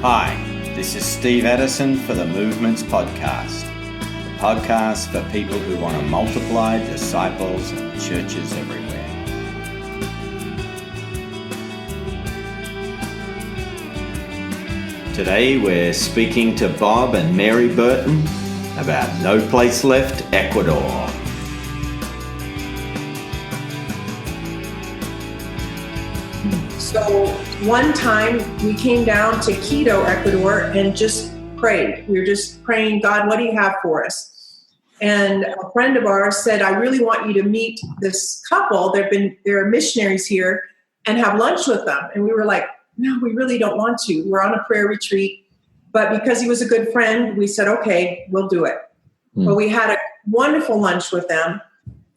Hi, this is Steve Addison for the Movements Podcast, the podcast for people who want to multiply disciples and churches everywhere. Today we're speaking to Bob and Mary Burton about NoPlaceLeft Ecuador. So one time we came down to Quito, Ecuador, and just prayed. We were just praying, God, what do you have for us? And a friend of ours said, I really want you to meet this couple. They're missionaries here, and have lunch with them. And we were like, no, we really don't want to. We're on a prayer retreat. But because he was a good friend, we said, okay, we'll do it. But we had a wonderful lunch with them.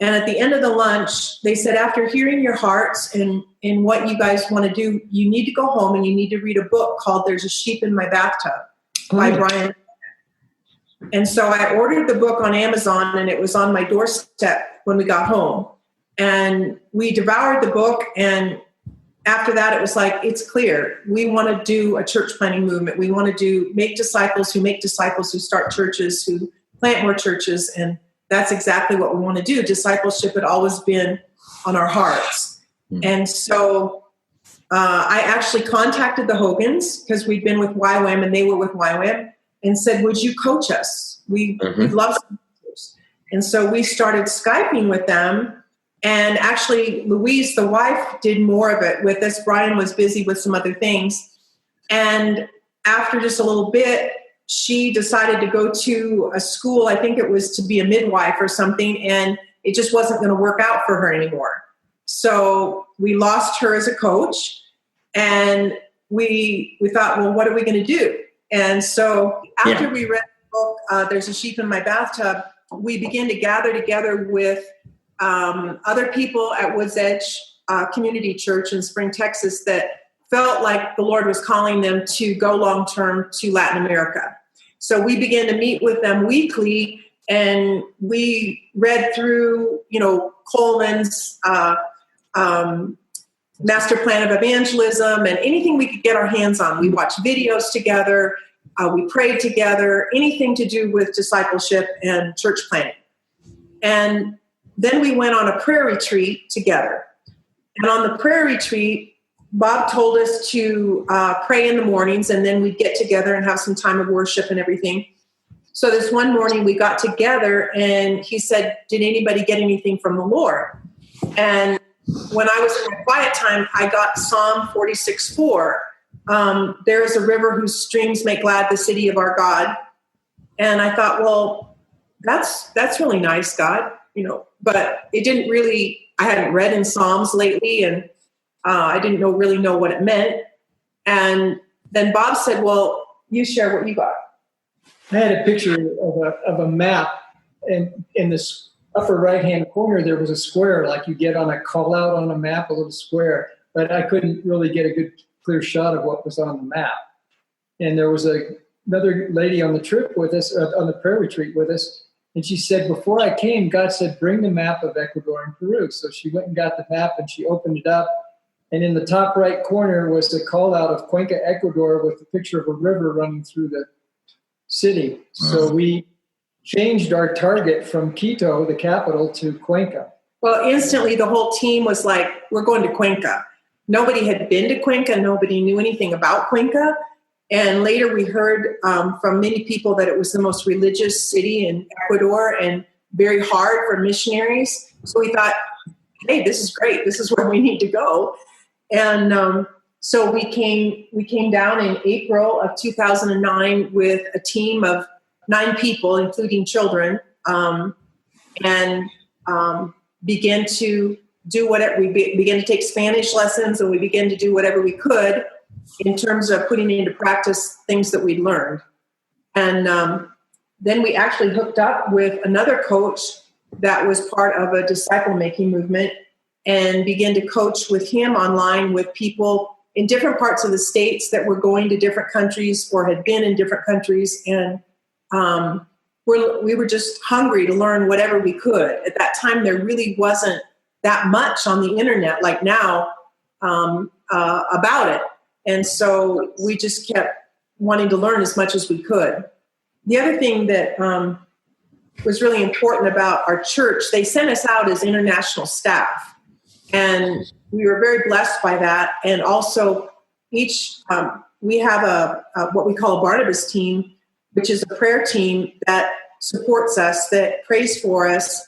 And at the end of the lunch, they said, after hearing your hearts and what you guys want to do, you need to go home and you need to read a book called There's a Sheep in My Bathtub by Brian. And so I ordered the book on Amazon, and it was on my doorstep when we got home. And we devoured the book. And after that, it was like, it's clear. We want to do a church planting movement. We want to make disciples who start churches, who plant more churches. And that's exactly what we want to do. Discipleship had always been on our hearts. And so I actually contacted the Hogans, because we'd been with YWAM and they were with YWAM, and said, would you coach us? We'd love some coaches. And so we started Skyping with them. And actually, Louise, the wife, did more of it with us. Brian was busy with some other things. And after just a little bit, she decided to go to a school. I think it was to be a midwife or something. And it just wasn't going to work out for her anymore. So we lost her as a coach. And we thought, well, what are we going to do? And so after we read the book, There's a Sheep in My Bathtub, we began to gather together with other people at Woods Edge Community Church in Spring, Texas, that felt like the Lord was calling them to go long-term to Latin America. So we began to meet with them weekly, and we read through, Coleman's Master Plan of Evangelism and anything we could get our hands on. We watched videos together. We prayed together, anything to do with discipleship and church planting. And then we went on a prayer retreat together. And on the prayer retreat, Bob told us to pray in the mornings, and then we'd get together and have some time of worship and everything. So this one morning we got together, and he said, did anybody get anything from the Lord? And when I was in my quiet time, I got Psalm 46:4. There is a river whose streams make glad the city of our God. And I thought, well, that's really nice, God, but it didn't really, I hadn't read in Psalms lately, and I didn't really know what it meant. And then Bob said, well, you share what you got. I had a picture of a map, and in this upper right-hand corner, there was a square, like you get on a call-out on a map, a little square, but I couldn't really get a good, clear shot of what was on the map. And there was another lady on the trip with us, on the prayer retreat with us, and she said, before I came, God said, bring the map of Ecuador and Peru. So she went and got the map, and she opened it up. And in the top right corner was the call out of Cuenca, Ecuador, with a picture of a river running through the city. So we changed our target from Quito, the capital, to Cuenca. Well, instantly the whole team was like, we're going to Cuenca. Nobody had been to Cuenca. Nobody knew anything about Cuenca. And later we heard from many people that it was the most religious city in Ecuador and very hard for missionaries. So we thought, hey, this is great. This is where we need to go. And so we came down in April of 2009 with a team of 9 people, including children, and began to do whatever. We began to take Spanish lessons, and we began to do whatever we could in terms of putting into practice things that we'd learned. And then we actually hooked up with another coach that was part of a disciple-making movement, and began to coach with him online with people in different parts of the states that were going to different countries or had been in different countries. And we were just hungry to learn whatever we could. At that time, there really wasn't that much on the internet like now about it. And so we just kept wanting to learn as much as we could. The other thing that was really important about our church, they sent us out as international staff. And we were very blessed by that. And also we have a what we call a Barnabas team, which is a prayer team that supports us, that prays for us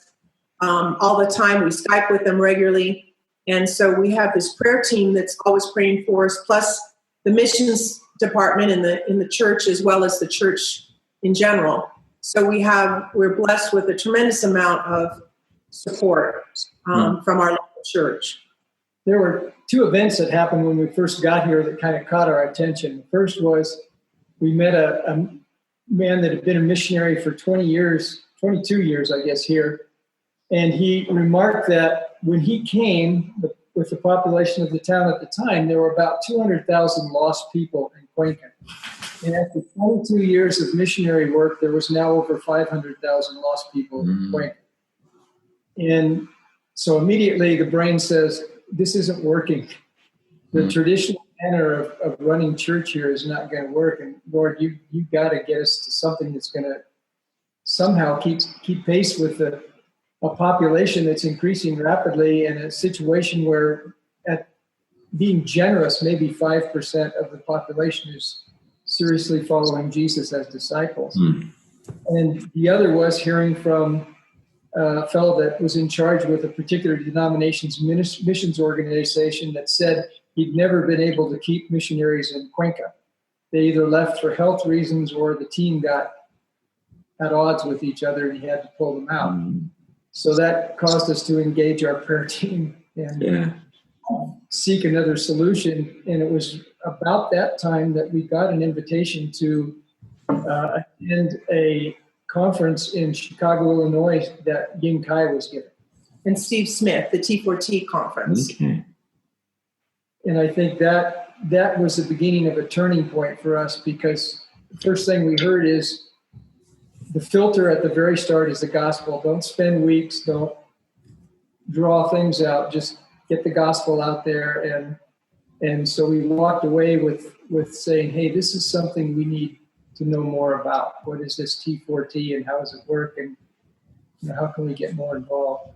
all the time. We Skype with them regularly. And so we have this prayer team that's always praying for us, plus the missions department in the church, as well as the church in general. So we're blessed with a tremendous amount of support from our local church. There were two events that happened when we first got here that kind of caught our attention. The first was we met a man that had been a missionary for 22 years, I guess, here. And he remarked that when he came, with the population of the town at the time, there were about 200,000 lost people in Cuenca. And after 22 years of missionary work, there was now over 500,000 lost people in Cuenca. And so immediately the brain says, this isn't working. The traditional manner of running church here is not going to work. And Lord, you got to get us to something that's going to somehow keep pace with a population that's increasing rapidly, in a situation where, at being generous, maybe 5% of the population is seriously following Jesus as disciples. And the other was hearing from a fellow that was in charge with a particular denomination's missions organization that said he'd never been able to keep missionaries in Cuenca. They either left for health reasons or the team got at odds with each other and he had to pull them out. So that caused us to engage our prayer team and seek another solution. And it was about that time that we got an invitation to attend a conference in Chicago, Illinois that Yin Kai was giving. And Steve Smith, the T4T conference. Okay. And I think that was the beginning of a turning point for us, because the first thing we heard is the filter at the very start is the gospel. Don't spend weeks, don't draw things out, just get the gospel out there. And so we walked away with saying, hey, this is something we need to know more about. What is this T4T and how does it work? And how can we get more involved?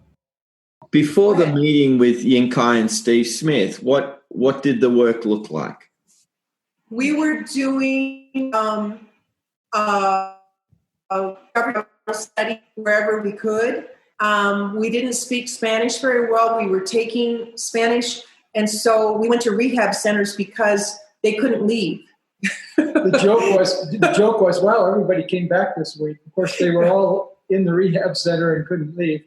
Before the meeting with Yin Kai and Steve Smith, what did the work look like? We were doing a study wherever we could. We didn't speak Spanish very well. We were taking Spanish, and so we went to rehab centers because they couldn't leave. The joke was, wow, everybody came back this week. Of course, they were all in the rehab center and couldn't leave.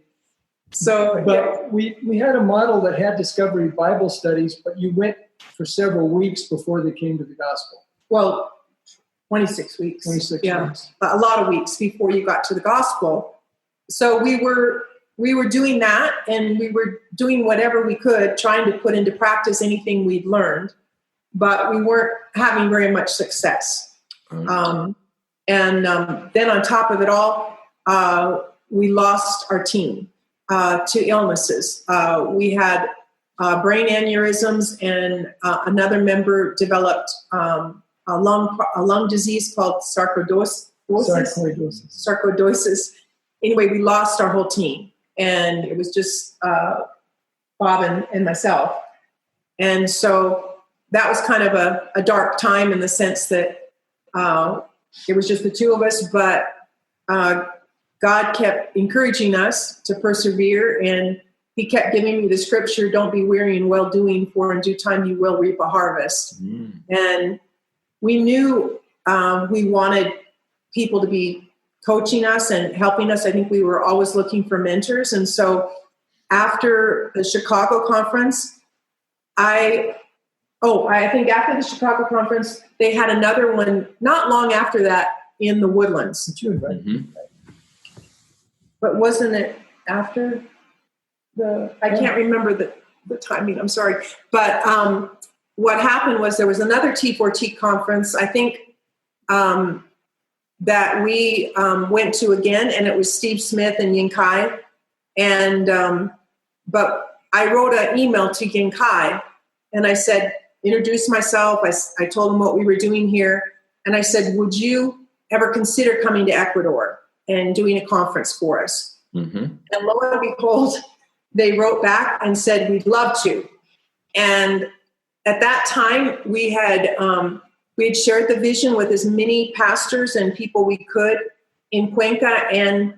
But we had a model that had Discovery Bible studies, but you went for several weeks before they came to the gospel. Well, 26 weeks. 26 weeks. A lot of weeks before you got to the gospel. So we were doing that, and we were doing whatever we could, trying to put into practice anything we'd learned, but we weren't having very much success. Then on top of it all, we lost our team to illnesses. We had brain aneurysms, and another member developed a lung disease called sarcoidosis. Anyway, we lost our whole team, and it was just Bob and myself. And so that was kind of a dark time in the sense that it was just the two of us, but God kept encouraging us to persevere, and he kept giving me the scripture, don't be weary in well-doing, for in due time you will reap a harvest. And we knew we wanted people to be coaching us and helping us. I think we were always looking for mentors. And so after the Chicago conference, I think after the Chicago conference, they had another one not long after that in the Woodlands. But wasn't it after I can't remember the timing, I'm sorry. But what happened was there was another T4T conference, I think, that we went to again, and it was Steve Smith and Yin Kai. And but I wrote an email to Yin Kai, and I said, introduce myself. I told him what we were doing here. And I said, would you ever consider coming to Ecuador and doing a conference for us? Mm-hmm. And lo and behold, they wrote back and said, we'd love to. And at that time, we had shared the vision with as many pastors and people we could in Cuenca, and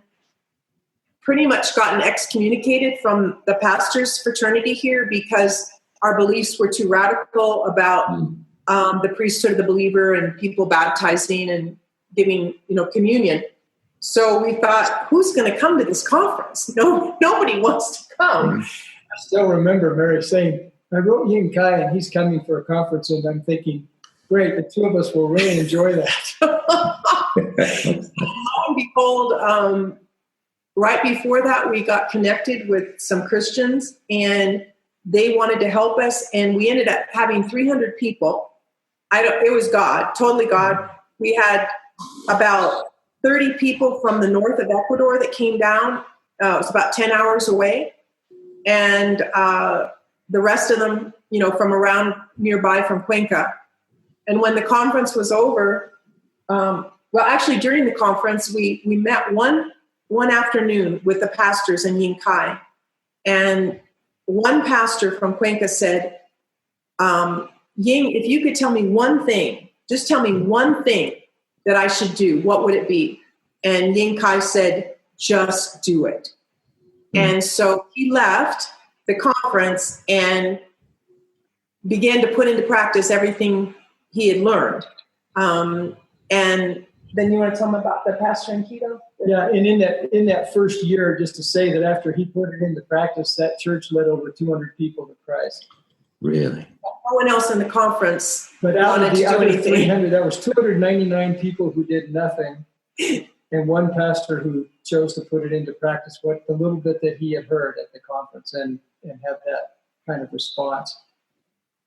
pretty much gotten excommunicated from the pastors' fraternity here because our beliefs were too radical about the priesthood of the believer and people baptizing and giving, communion. So we thought, who's going to come to this conference? Nobody wants to come. I still remember Mary saying, I wrote Yin Kai and he's coming for a conference, and I'm thinking, great, the two of us will really enjoy that. Lo and behold, right before that, we got connected with some Christians, and they wanted to help us, and we ended up having 300 people. It was God, totally God. We had about 30 people from the north of Ecuador that came down. It was about 10 hours away. And the rest of them, from around nearby from Cuenca. And when the conference was over, actually during the conference, we met one afternoon with the pastors in Yin Kai. And one pastor from Cuenca said, Ying, if you could tell me one thing, just tell me one thing that I should do, what would it be? And Yin Kai said, just do it. And so he left the conference and began to put into practice everything he had learned. And then you want to tell me about the pastor in Quito? Yeah, and in that first year, just to say that after he put it into practice, that church led over 200 people to Christ. Really? No one else in the conference but out wanted of the to do other anything. 300, there was 299 people who did nothing, and one pastor who chose to put it into practice, what the little bit that he had heard at the conference, and have that kind of response.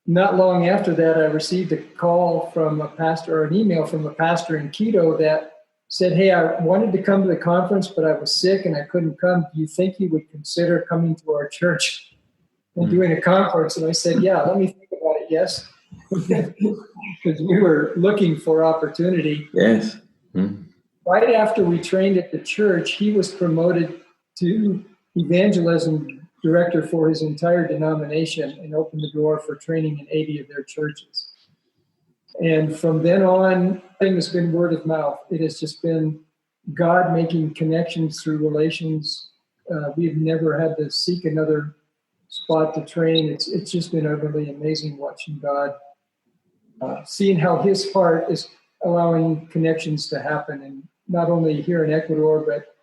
Not long after that, I received a call from a pastor, or an email from a pastor in Quito that said, hey, I wanted to come to the conference, but I was sick and I couldn't come. Do you think you would consider coming to our church and doing a conference? And I said, yeah, let me think about it, yes. Because we were looking for opportunity. Yes. Right after we trained at the church, he was promoted to evangelism director for his entire denomination and opened the door for training in 80 of their churches. And from then on, things have been word of mouth. It has just been God making connections through relations. We've never had to seek another spot to train. It's just been utterly amazing watching God, seeing how his heart is allowing connections to happen. And not only here in Ecuador, but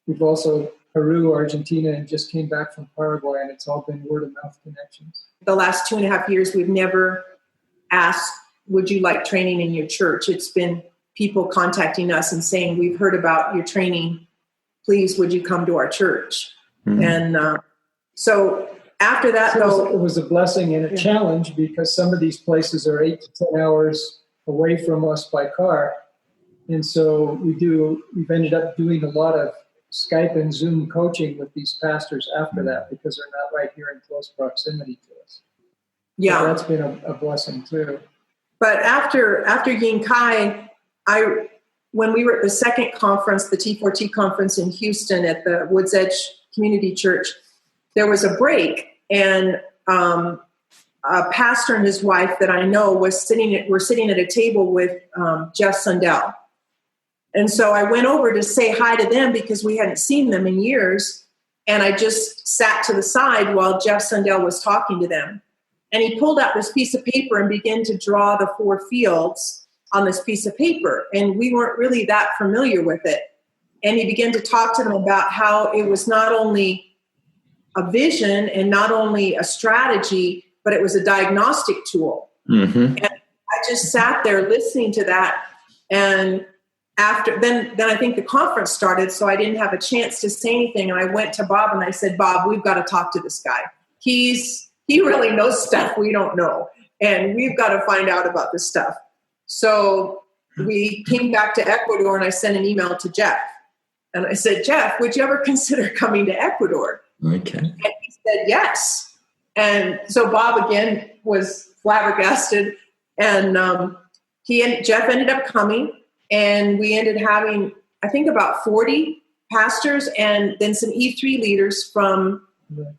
we've also Peru, Argentina, and just came back from Paraguay, and it's all been word of mouth connections. The last 2.5 years, we've never asked, would you like training in your church? It's been people contacting us and saying, we've heard about your training. Please, would you come to our church? And so after that, it was a blessing and a challenge, because some of these places are 8 to 10 hours away from us by car. And so we've ended up doing a lot of Skype and Zoom coaching with these pastors after that, because they're not right here in close proximity to us. Yeah. So that's been a blessing too. But after Yin Kai, when we were at the second conference, the T4T conference in Houston at the Woods Edge Community Church, there was a break, and a pastor and his wife that I know were sitting at a table with Jeff Sundell. And so I went over to say hi to them because we hadn't seen them in years. And I just sat to the side while Jeff Sundell was talking to them. And he pulled out this piece of paper and began to draw the 4 fields on this piece of paper. And we weren't really that familiar with it. And he began to talk to them about how it was not only a vision and not only a strategy, but it was a diagnostic tool. And I just sat there listening to that. And after then I think the conference started, so I didn't have a chance to say anything. And I went to Bob and I said, Bob, we've got to talk to this guy. He really knows stuff we don't know, and we've got to find out about this stuff. So we came back to Ecuador, and I sent an email to Jeff. And I said, Jeff, would you ever consider coming to Ecuador? Okay. And he said, yes. And so Bob again was flabbergasted. And Jeff ended up coming, and we ended having, I think, about 40 pastors and then some E3 leaders from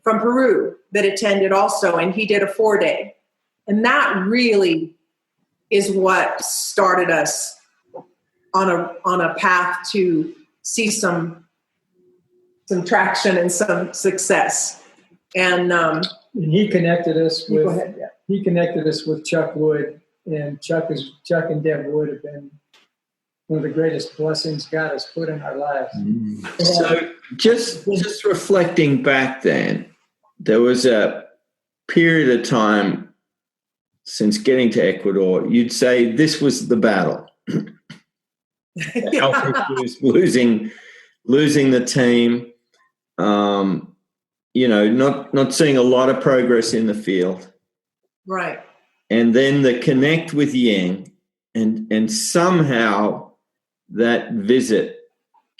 Peru that attended also, and he did a 4-day. And that really is what started us on a path to see some traction and some success. And he connected us with go ahead, yeah. He connected us with Chuck Wood, and Chuck and Deb Wood have been one of the greatest blessings God has put in our lives. So just reflecting back then, there was a period of time since getting to Ecuador, you'd say this was the battle. Was losing the team, not seeing a lot of progress in the field. Right. And then the connect with Yang, and somehow that visit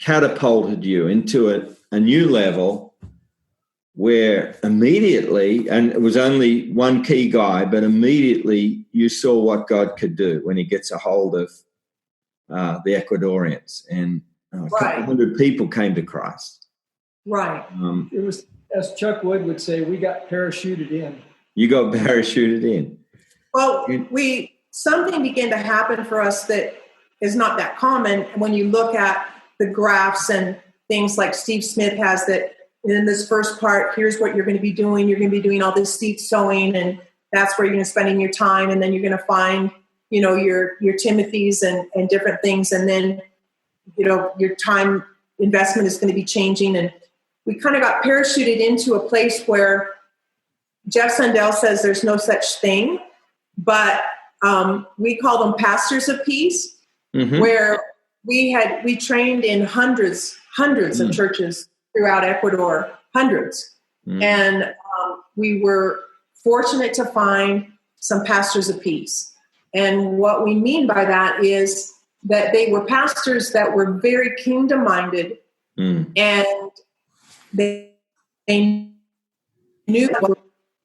catapulted you into a new level where immediately, and it was only one key guy, but immediately you saw what God could do when he gets a hold of the Ecuadorians, and a couple hundred people came to Christ. Right. It was, as Chuck Wood would say, we got parachuted in. You got parachuted in. Well, something began to happen for us that is not that common when you look at the graphs and things like Steve Smith has, that in this first part, here's what you're going to be doing. You're going to be doing all this seed sowing, and that's where you're going to spending your time, and then you're going to find, your Timothys and different things, and then, your time investment is going to be changing. And we kind of got parachuted into a place where Jeff Sundell says there's no such thing, but we call them pastors of peace, where we trained in hundreds of churches throughout Ecuador, hundreds. And we were fortunate to find some pastors of peace. And what we mean by that is that they were pastors that were very kingdom-minded, and they knew that,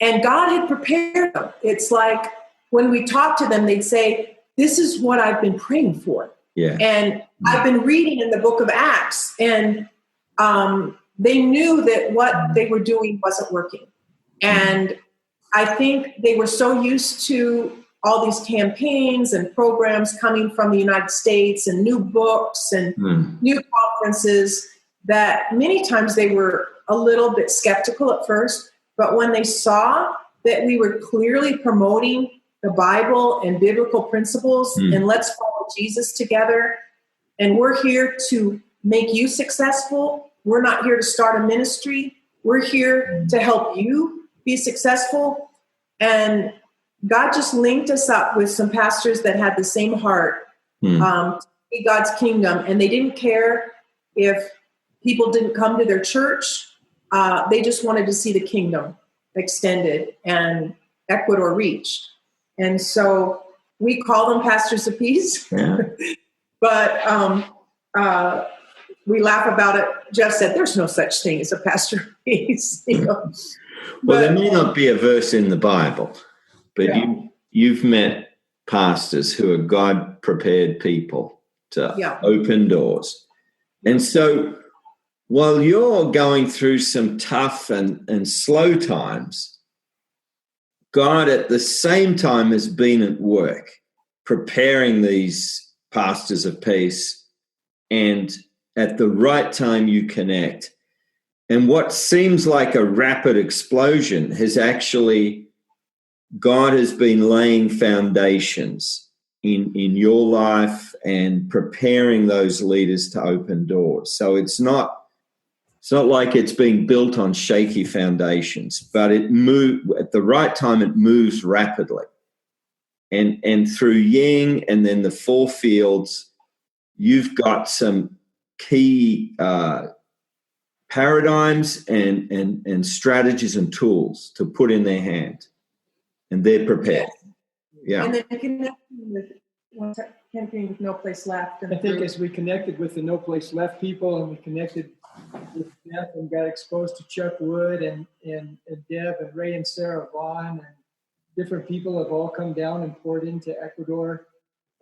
and God had prepared them. It's like when we talk to them, they'd say, this is what I've been praying for. Yeah. And I've been reading in the book of Acts, and they knew that what they were doing wasn't working. And I think they were so used to all these campaigns and programs coming from the United States and new books and new conferences that many times they were a little bit skeptical at first. But when they saw that we were clearly promoting the Bible and biblical principles, and let's follow Jesus together, and we're here to make you successful. We're not here to start a ministry. We're here to help you be successful. And God just linked us up with some pastors that had the same heart to see God's kingdom. And they didn't care if people didn't come to their church. They just wanted to see the kingdom extended and Ecuador reached. And so we call them pastors of peace. Yeah. But we laugh about it. Jeff said, there's no such thing as a pastor of peace. Well, there may not be a verse in the Bible, but you've met pastors who are God-prepared people to open doors. And so while you're going through some tough and slow times, God at the same time has been at work preparing these pastors of peace, and at the right time you connect. And what seems like a rapid explosion has actually, God has been laying foundations in your life and preparing those leaders to open doors. So it's not like it's being built on shaky foundations, but it at the right time, it moves rapidly. And through Yang and then the 4 fields, you've got some key paradigms and strategies and tools to put in their hand, and they're prepared. Yeah. And then connecting with No Place Left. I think as we connected with the No Place Left people, and we connected with Jeff and got exposed to Chuck Wood and Deb and Ray and Sarah Vaughn, and different people have all come down and poured into Ecuador.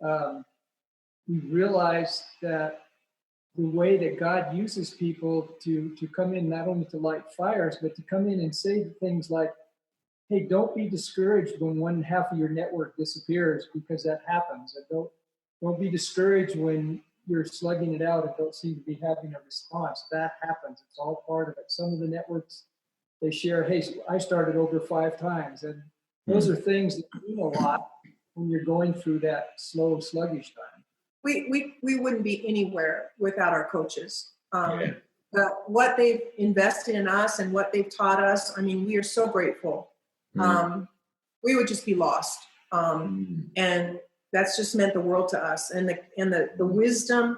we realized that the way that God uses people to come in, not only to light fires, but to come in and say things like, hey, don't be discouraged when one half of your network disappears, because that happens. And don't be discouraged when you're slugging it out and don't seem to be having a response. That happens. It's all part of it. Some of the networks, they share, hey, I started over 5 times. And those are things that mean a lot when you're going through that slow, sluggish time. We wouldn't be anywhere without our coaches. What they've invested in us and what they've taught us, I mean, we are so grateful. We would just be lost. And that's just meant the world to us. And the wisdom,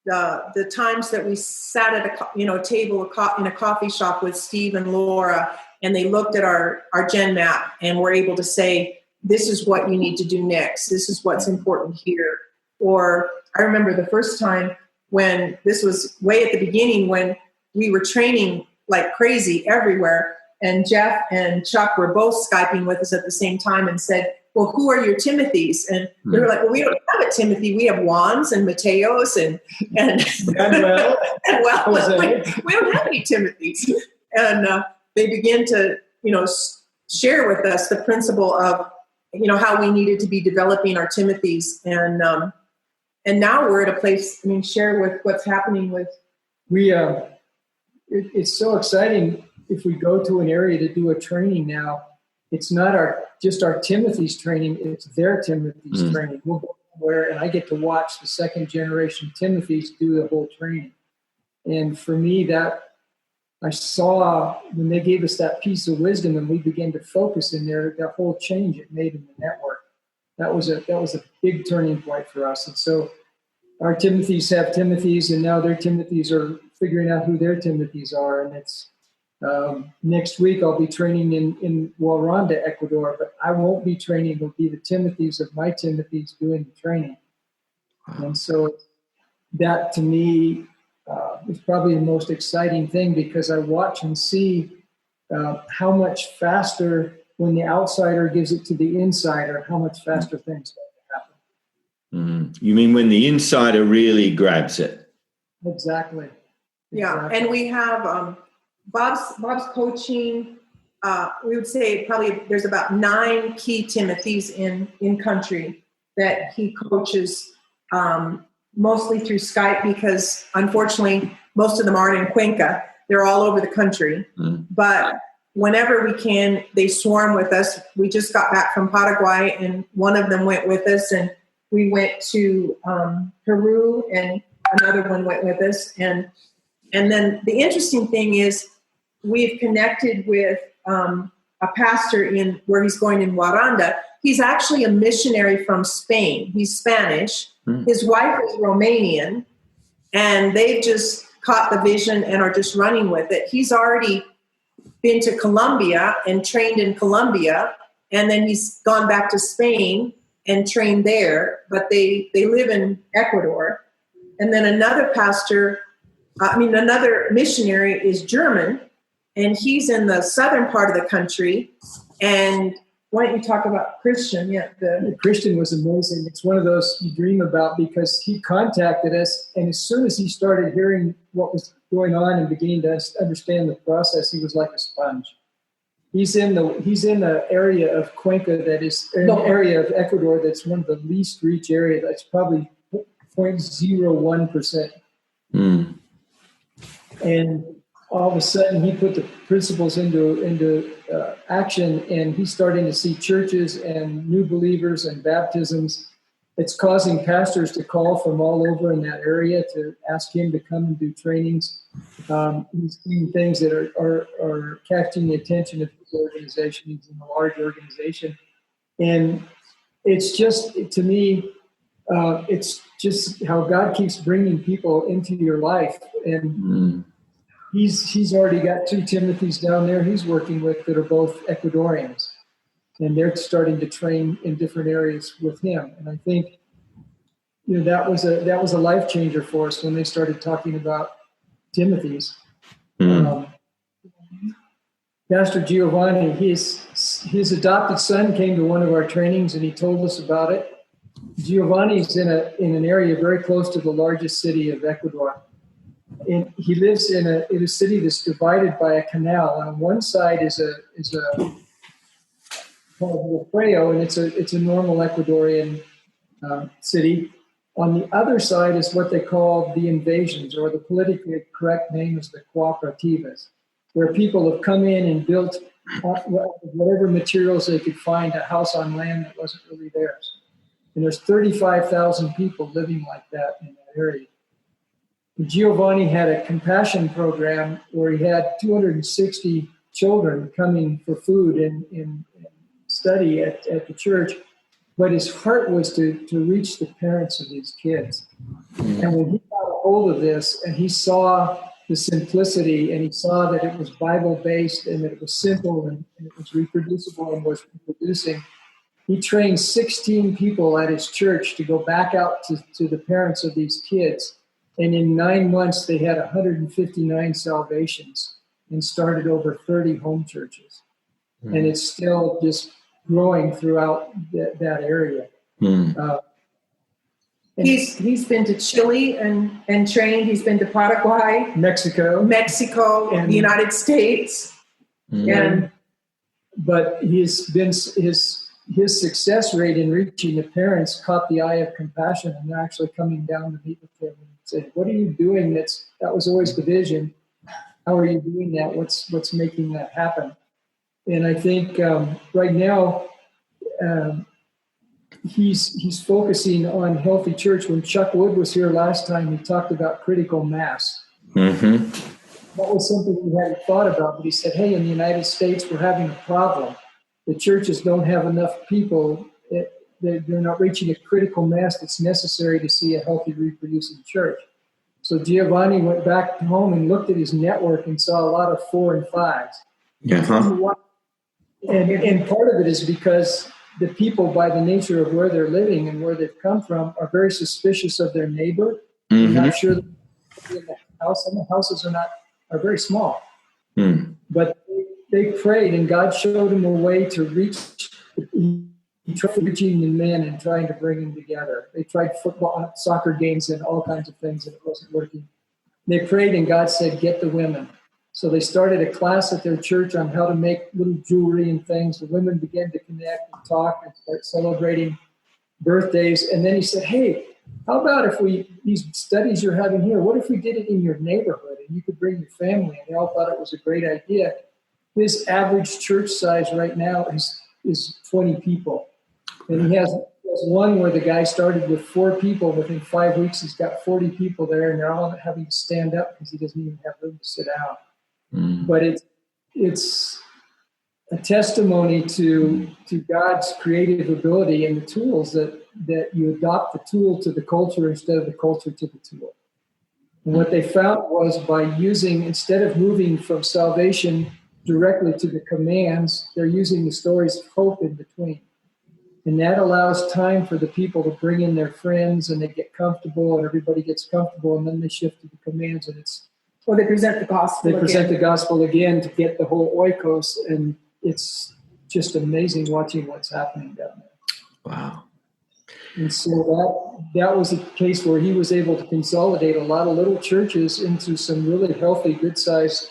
the times that we sat at a table in a coffee shop with Steve and Laura, and they looked at our Gen Map and were able to say, this is what you need to do next. This is what's important here. Or I remember the first time when this was way at the beginning, when we were training like crazy everywhere, and Jeff and Chuck were both Skyping with us at the same time and said, well, who are your Timothys? And we were like, well, we don't have a Timothy. We have Juans and Mateos and Manuel. We don't have any Timothys. And they began to, share with us the principle of, how we needed to be developing our Timothys. And now we're at a place, share with what's happening with. It's so exciting if we go to an area to do a training now. It's not just our Timothy's training, it's their Timothy's training. We'll go somewhere and I get to watch the second generation Timothy's do the whole training. And for me, that I saw when they gave us that piece of wisdom and we began to focus in there, that whole change it made in the network. That was a big turning point for us. And so our Timothys have Timothys, and now their Timothys are figuring out who their Timothys are. And it's next week I'll be training in Waranda, Ecuador, but I won't be training. It'll be the Timothys of my Timothys doing the training. And so that to me is probably the most exciting thing, because I watch and see how much faster when the outsider gives it to the insider, how much faster things start to happen. You mean when the insider really grabs it? Exactly. Yeah, and we have Bob's coaching. We would say probably there's about 9 key Timothys in country that he coaches, mostly through Skype, because unfortunately most of them aren't in Cuenca. They're all over the country. But whenever we can, they swarm with us. We just got back from Paraguay, and one of them went with us, and we went to Peru, and another one went with us. And then the interesting thing is we've connected with a pastor where he's going in Waranda. He's actually a missionary from Spain. He's Spanish. His wife is Romanian, and they've just caught the vision and are just running with it. He's already been to Colombia and trained in Colombia, and then he's gone back to Spain and trained there, but they live in Ecuador. And then another missionary is German, and he's in the southern part of the country. And why don't you talk about Christian? Yeah, the Christian was amazing. It's one of those you dream about, because he contacted us, and as soon as he started hearing what was going on and beginning to understand the process, he was like a sponge. He's in the area of Cuenca that is an area of Ecuador that's one of the least reached area. That's probably 0.01%. And all of a sudden, he put the principles into action, and he's starting to see churches and new believers and baptisms. It's causing pastors to call from all over in that area to ask him to come and do trainings. He's seeing things that are catching the attention of his organization. He's in a large organization. And it's just, to me, it's just how God keeps bringing people into your life. And he's already got 2 Timothys down there he's working with that are both Ecuadorians. And they're starting to train in different areas with him. And I think, that was a life changer for us when they started talking about Timothy's. Pastor Giovanni, his adopted son came to one of our trainings, and he told us about it. Giovanni's in an area very close to the largest city of Ecuador. And he lives in a city that's divided by a canal. On one side is a called Puerto, and it's a normal Ecuadorian city. On the other side is what they call the invasions, or the politically correct name is the cooperativas, where people have come in and built whatever materials they could find, a house on land that wasn't really theirs. And there's 35,000 people living like that in that area. And Giovanni had a compassion program where he had 260 children coming for food and study at the church. But his heart was to reach the parents of these kids. And when he got a hold of this and he saw the simplicity and he saw that it was Bible-based and that it was simple and it was reproducible and was reproducing, he trained 16 people at his church to go back out to the parents of these kids. And in 9 months, they had 159 salvations and started over 30 home churches. And it's still just growing throughout that area. He's been to Chile and trained. He's been to Paraguay, Mexico, and the United States. But his success rate in reaching the parents caught the eye of compassion, and they're actually coming down to meet with him and say, "What are you doing? That was always the vision. How are you doing that? What's making that happen?" And I think right now he's focusing on healthy church. When Chuck Wood was here last time, he talked about critical mass. That was something we hadn't thought about, but he said, "Hey, in the United States, we're having a problem. The churches don't have enough people. They're not reaching a critical mass that's necessary to see a healthy, reproducing church." So Giovanni went back home and looked at his network and saw a lot of 4 and 5s. And part of it is because the people, by the nature of where they're living and where they've come from, are very suspicious of their neighbor. They're not sure that they're in the house, and the houses are very small. But they prayed, and God showed them a way to reach. He tried reaching the men and trying to bring them together. They tried football, soccer games, and all kinds of things, and it wasn't working. They prayed, and God said, "Get the women." So they started a class at their church on how to make little jewelry and things. The women began to connect and talk and start celebrating birthdays. And then he said, "Hey, how about if these studies you're having here, what if we did it in your neighborhood and you could bring your family?" And they all thought it was a great idea. His average church size right now is 20 people. And he has one where the guy started with 4 people. Within 5 weeks, he's got 40 people there, and they're all having to stand up because he doesn't even have room to sit down. But it's a testimony to God's creative ability and the tools that you adopt the tool to the culture instead of the culture to the tool. And what they found was by using, instead of moving from salvation directly to the commands, they're using the stories of hope in between. And that allows time for the people to bring in their friends, and they get comfortable, and everybody gets comfortable, and then they shift to the commands, and they present the gospel. They present the gospel again to get the whole oikos, and it's just amazing watching what's happening down there. Wow. And so that was a case where he was able to consolidate a lot of little churches into some really healthy, good-sized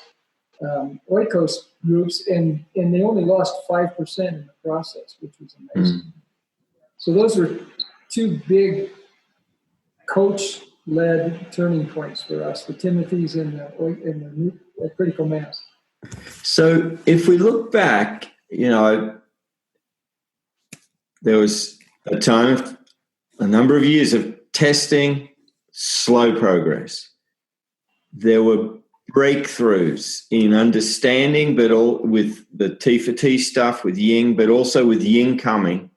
oikos groups, and they only lost 5% in the process, which was amazing. So those were 2 big coach-led turning points for us, the Timothys and the critical mass. So if we look back, there was a number of years of testing, slow progress. There were breakthroughs in understanding, but all with the T for T stuff with Ying, but also with Ying coming.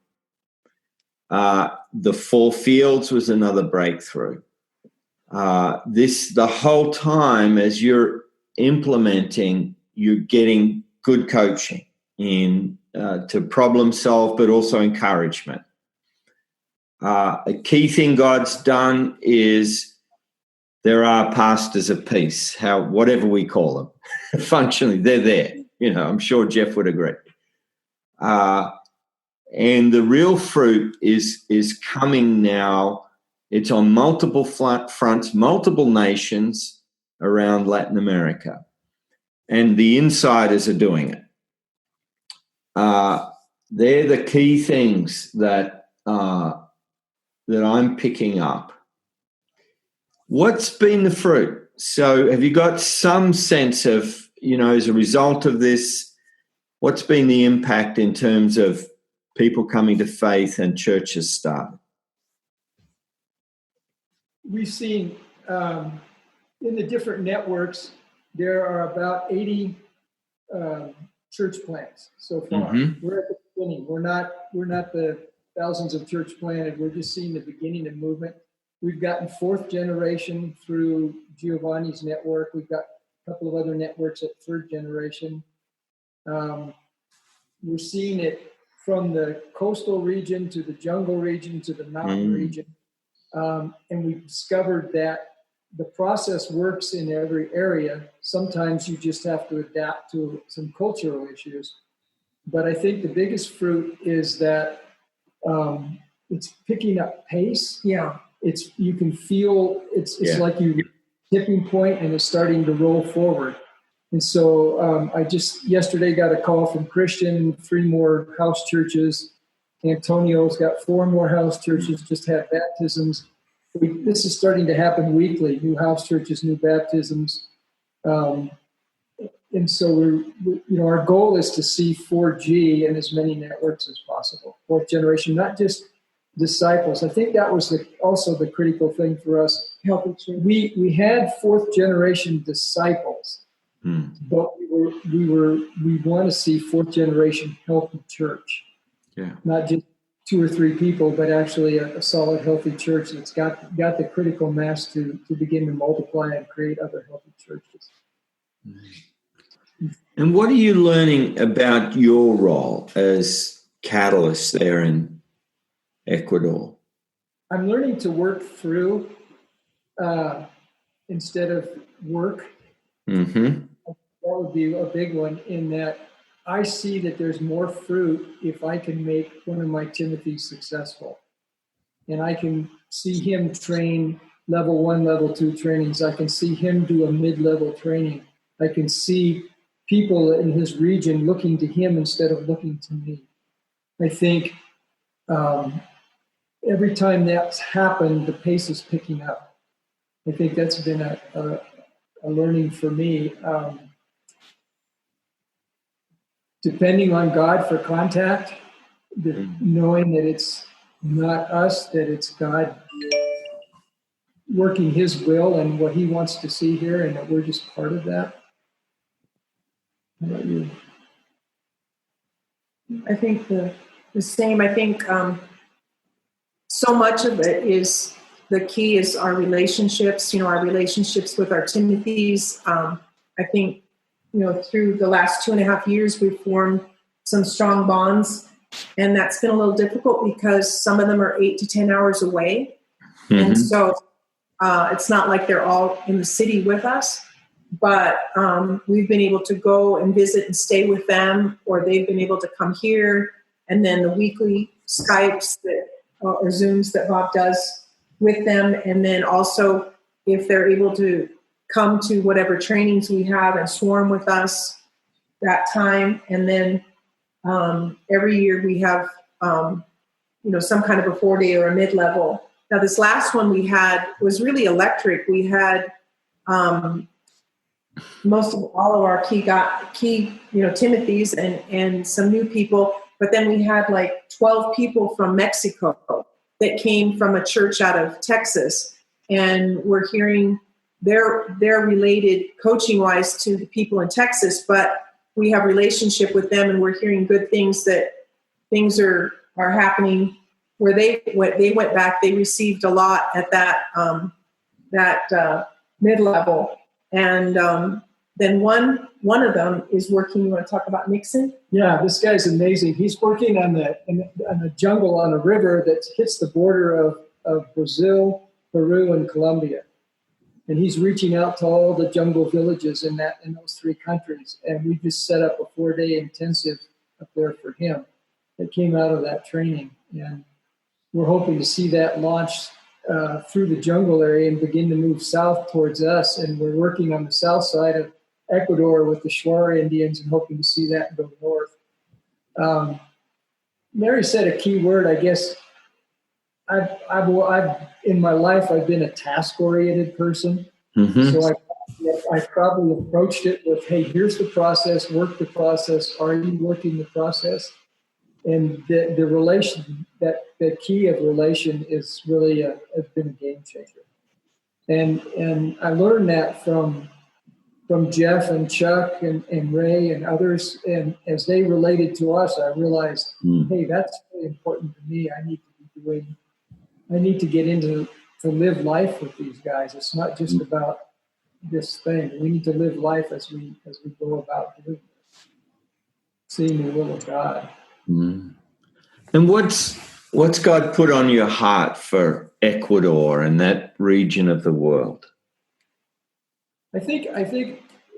The 4 fields was another breakthrough. The whole time as you're implementing, you're getting good coaching to problem solve, but also encouragement. A key thing God's done is there are pastors of peace, whatever we call them. Functionally, they're there. I'm sure Jeff would agree. And the real fruit is coming now. It's on multiple fronts, multiple nations around Latin America. And the insiders are doing it. They're the key things that I'm picking up. What's been the fruit? So have you got some sense of, as a result of this, what's been the impact in terms of people coming to faith and churches started? We've seen in the different networks, there are about 80 church plants so far. Mm-hmm. We're at the beginning. We're not the thousands of church planted. We're just seeing the beginning of movement. We've gotten fourth generation through Giovanni's network. We've got a couple of other networks at third generation. We're seeing it from the coastal region to the jungle region to the mountain region. And we've discovered that the process works in every area. Sometimes you just have to adapt to some cultural issues. But I think the biggest fruit is that it's picking up pace. Yeah. You can feel it's like you tipping point and it's starting to roll forward. And so I just yesterday got a call from Christian, 3 more house churches. Antonio's got 4 more house churches, just had baptisms. This is starting to happen weekly, new house churches, new baptisms. And so our goal is to see 4G in as many networks as possible, fourth generation, not just disciples. I think that was also the critical thing for us. We had fourth generation disciples, but we want to see fourth generation healthy church. Yeah. Not just 2 or 3 people, but actually a solid, healthy church that's got the critical mass to begin to multiply and create other healthy churches. And what are you learning about your role as catalyst there in Ecuador? I'm learning to work through instead of work. Mm-hmm. That would be a big one, in that I see that there's more fruit if I can make one of my Timothys successful. And I can see him train level 1, level 2 trainings. I can see him do a mid-level training. I can see people in his region looking to him instead of looking to me. I think every time that's happened, the pace is picking up. I think that's been a learning for me. Depending on God for contact, knowing that it's not us, that it's God working his will and what he wants to see here, and that we're just part of that. How about you? I think the same. I think so much of it is, the key is our relationships, our relationships with our Timothys. I think, through the last 2.5 years, we've formed some strong bonds, and that's been a little difficult because some of them are 8 to 10 hours away. Mm-hmm. And so it's not like they're all in the city with us, but we've been able to go and visit and stay with them, or they've been able to come here. And then the weekly Skypes or Zooms that Bob does with them. And then also if they're able to come to whatever trainings we have and swarm with us that time. And then every year we have, some kind of a 4-day or a mid-level. Now this last one we had was really electric. We had most of all of our key Timothys and some new people, but then we had like 12 people from Mexico that came from a church out of Texas, and we're hearing they're related coaching wise to the people in Texas, but we have relationship with them, and we're hearing good things, that things are happening where they went back. They received a lot at that mid-level, and then one of them is working. You want to talk about Nixon? Yeah, this guy's amazing. He's working on the jungle on a river that hits the border of Brazil, Peru, and Colombia. And he's reaching out to all the jungle villages in those 3 countries. And we just set up a 4-day intensive up there for him. that came out of that training. And we're hoping to see that launch through the jungle area and begin to move south towards us. And we're working on the south side of Ecuador with the Shuar Indians and hoping to see that go north. Mary said a key word. I guess I've in my life, I've been a task-oriented person. Mm-hmm. So I probably approached it with, hey, here's the process, work the process. Are you working the process? And the relation, that the key of relation is really has been a game changer. And I learned that from Jeff and Chuck and Ray and others. And as they related to us, I realized, hey, that's really important to me. I need to get into to live life with these guys. It's not just about this thing. We need to live life as we go about doing it, seeing the will of God. Mm. And what's God put on your heart for Ecuador and that region of the world? I think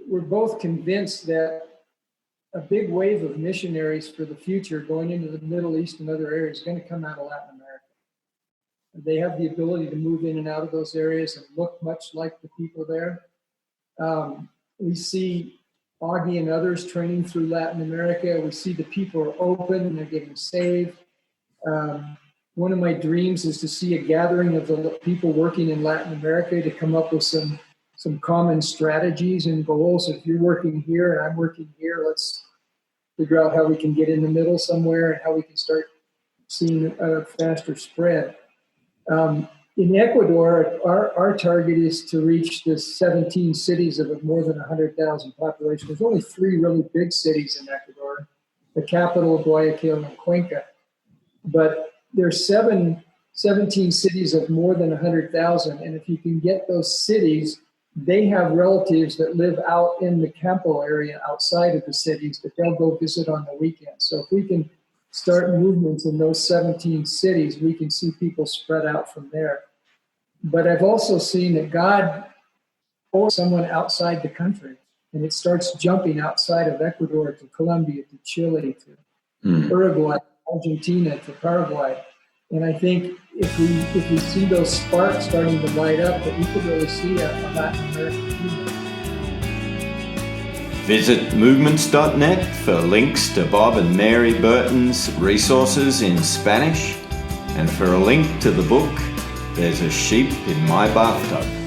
we're both convinced that a big wave of missionaries for the future going into the Middle East and other areas is going to come out of Latin America. They have the ability to move in and out of those areas and look much like the people there. We see Augie and others training through Latin America. We see the people are open and they're getting saved. One of my dreams is to see a gathering of the people working in Latin America to come up with some common strategies and goals. If you're working here and I'm working here, let's figure out how we can get in the middle somewhere and how we can start seeing a faster spread. In Ecuador, our target is to reach the 17 cities of more than 100,000 population. There's only 3 really big cities in Ecuador, the capital, Guayaquil, and Cuenca. But there's 17 cities of more than 100,000. And if you can get those cities, they have relatives that live out in the Campo area outside of the cities that they'll go visit on the weekends. So if we can start movements in those 17 cities, we can see people spread out from there. But I've also seen that God pulls someone outside the country, and it starts jumping outside of Ecuador to Colombia, to Chile, to Uruguay, Argentina, to Paraguay. And I think if we see those sparks starting to light up, that we could really see a Latin American movement. Visit movements.net for links to Bob and Mary Burton's resources in Spanish, and for a link to the book, There's a Sheep in My Bathtub.